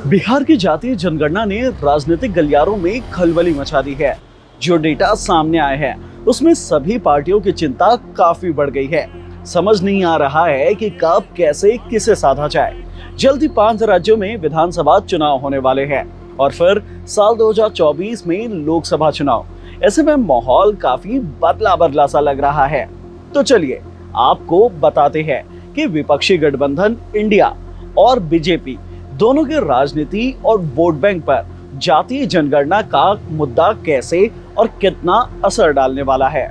बिहार की जातीय जनगणना ने राजनीतिक गलियारों में खलबली मचा दी है। जो डेटा सामने आए हैं उसमें सभी पार्टियों की चिंता काफी बढ़ गई है। समझ नहीं आ रहा है कि कब कैसे किसे साधा जाए। जल्द ही 5 राज्यों में विधानसभा चुनाव होने वाले हैं और फिर साल 2024 में लोकसभा चुनाव। ऐसे में माहौल काफी बदला बदला सा लग रहा है। तो चलिए आपको बताते हैं कि विपक्षी गठबंधन इंडिया और बीजेपी दोनों के राजनीति और वोट बैंक पर जातीय जनगणना का मुद्दा कैसे और कितना असर डालने वाला है।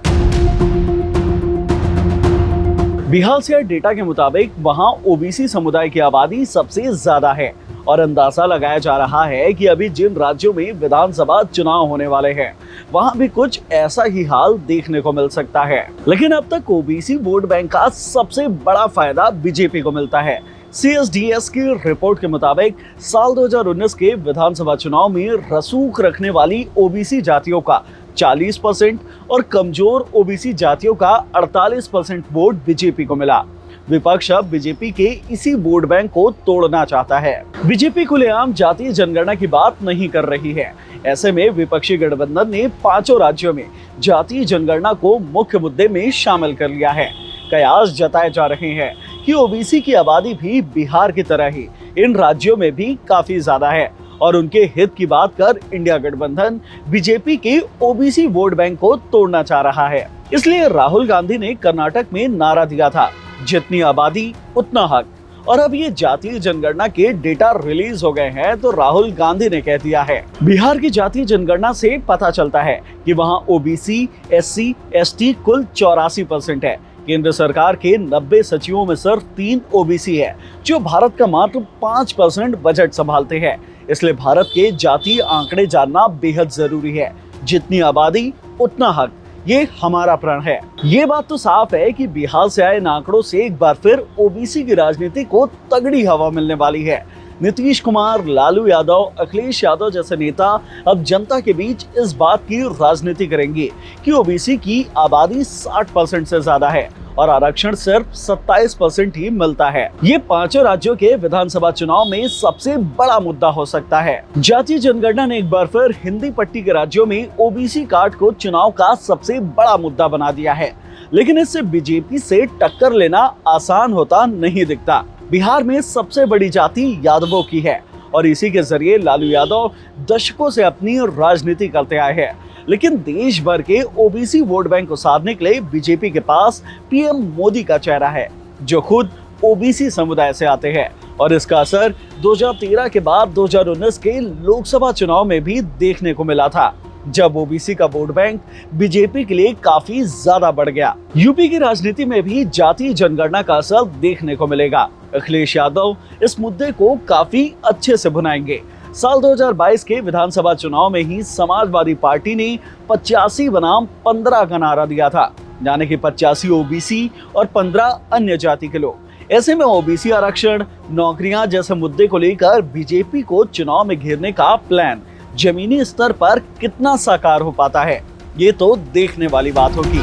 बिहार से डेटा के मुताबिक वहां ओबीसी समुदाय की आबादी सबसे ज्यादा है और अंदाजा लगाया जा रहा है कि अभी जिन राज्यों में विधानसभा चुनाव होने वाले हैं वहां भी कुछ ऐसा ही हाल देखने को मिल सकता है। लेकिन अब तक ओबीसी वोट बैंक का सबसे बड़ा फायदा बीजेपी को मिलता है। CSDS की रिपोर्ट के मुताबिक साल 2019 के विधानसभा चुनाव में रसूख रखने वाली ओबीसी जातियों का 40% और कमजोर ओबीसी जातियों का 48% वोट बीजेपी को मिला। विपक्ष अब बीजेपी के इसी वोट बैंक को तोड़ना चाहता है। बीजेपी खुलेआम जातीय जनगणना की बात नहीं कर रही है। ऐसे में विपक्षी गठबंधन ने 5 राज्यों में जातीय जनगणना को मुख्य मुद्दे में शामिल कर लिया है। कयास जताए जा रहे हैं कि ओबीसी की आबादी भी बिहार की तरह ही इन राज्यों में भी काफी ज्यादा है और उनके हित की बात कर इंडिया गठबंधन बीजेपी के ओबीसी वोट बैंक को तोड़ना चाह रहा है। इसलिए राहुल गांधी ने कर्नाटक में नारा दिया था, जितनी आबादी उतना हक। और अब ये जातीय जनगणना के डेटा रिलीज हो गए हैं तो राहुल गांधी ने कह दिया है। बिहार की जातीय जनगणना से पता चलता है कि वहां ओबीसी, SC, ST कुल 84% है। केंद्र सरकार के 90 सचिवों में सिर्फ 3 ओबीसी है, जो भारत का मात्र 5% बजट संभालते हैं। इसलिए भारत के जातीय आंकड़े जानना बेहद जरूरी है। जितनी आबादी उतना हक, ये हमारा प्रण है। ये बात तो साफ है कि बिहार से आए इन आंकड़ों से एक बार फिर ओबीसी की राजनीति को तगड़ी हवा मिलने वाली है। नीतीश कुमार, लालू यादव, अखिलेश यादव जैसे नेता अब जनता के बीच इस बात की राजनीति करेंगे कि ओबीसी की आबादी 60% से ज्यादा है और आरक्षण सिर्फ 27% ही मिलता है। ये 5 राज्यों के विधानसभा चुनाव में सबसे बड़ा मुद्दा हो सकता है। जातीय जनगणना ने एक बार फिर हिंदी पट्टी के राज्यों में ओबीसी कार्ड को चुनाव का सबसे बड़ा मुद्दा बना दिया है। लेकिन इससे बीजेपी से टक्कर लेना आसान होता नहीं दिखता। बिहार में सबसे बड़ी जाति यादवों की है और इसी के जरिए लालू यादव दशकों से अपनी राजनीति करते आए हैं। लेकिन देश भर के ओबीसी वोट बैंक को साधने के लिए बीजेपी के पास पीएम मोदी का चेहरा है, जो खुद ओबीसी समुदाय से आते हैं और इसका असर 2013 के बाद 2019 के लोकसभा चुनाव में भी देखने को मिला था, जब ओबीसी का वोट बैंक बीजेपी के लिए काफी ज्यादा बढ़ गया। यूपी की राजनीति में भी जातीय जनगणना का असर देखने को मिलेगा। अखिलेश यादव इस मुद्दे को काफी अच्छे से भुनाएंगे। साल 2022 के विधानसभा चुनाव में ही समाजवादी पार्टी ने 85 बनाम 15 का नारा दिया था, यानी कि 85 ओबीसी और 15 अन्य जाति के लोग। ऐसे में ओबीसी आरक्षण, नौकरियां जैसे मुद्दे को लेकर बीजेपी को चुनाव में घेरने का प्लान जमीनी स्तर पर कितना साकार हो पाता है, ये तो देखने वाली बात होगी।